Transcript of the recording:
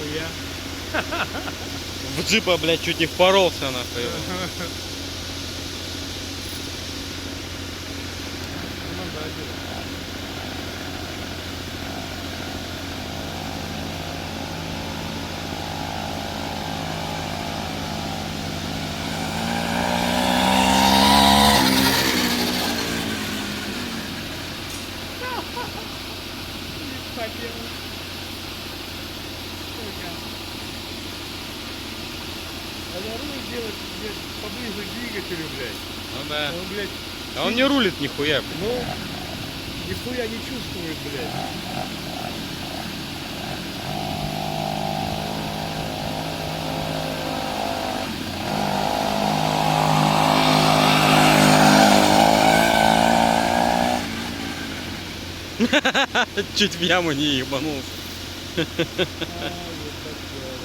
нихуя. В джипа, блядь, чуть не впоролся нахуй. Ну да, дело. Не хотел. Надо руль делать, блядь, поближе к двигателю, блядь. Ну да. Он, блядь, А он не рулит нихуя, блядь. ну, нихуя не чувствует, блядь. Чуть в яму не ебанулся. А, вот такое.